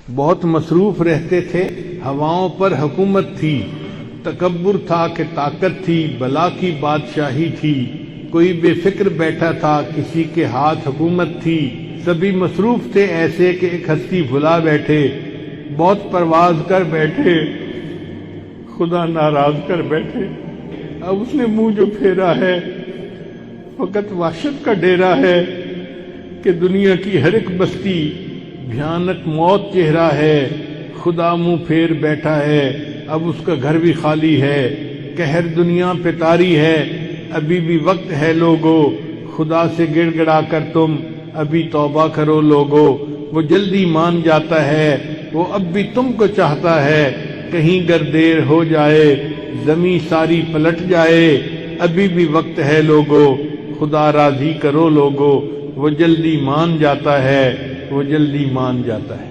بہت مصروف رہتے تھے، ہواؤں پر حکومت تھی، تکبر تھا کہ طاقت تھی، بلا کی بادشاہی تھی، کوئی بے فکر بیٹھا تھا، کسی کے ہاتھ حکومت تھی، سبھی مصروف تھے ایسے کہ ایک ہستی بھلا بیٹھے، بہت پرواز کر بیٹھے، خدا ناراض کر بیٹھے۔ اب اس نے منہ جو پھیرا ہے فقط وحشت کا ڈیرا ہے کہ دنیا کی ہر ایک بستی بھیانک موت چہرہ ہے، خدا منہ پھیر بیٹھا ہے، اب اس کا گھر بھی خالی ہے، قہر دنیا پہ طاری ہے، ابھی بھی وقت ہے لوگو، خدا سے گڑ گڑا کر تم ابھی توبہ کرو لوگو، وہ جلدی مان جاتا ہے، وہ اب بھی تم کو چاہتا ہے، کہیں گر دیر ہو جائے زمیں ساری پلٹ جائے، ابھی بھی وقت ہے لوگو، خدا راضی کرو لوگو، وہ جلدی مان جاتا ہے، وہ جلدی مان جاتا ہے۔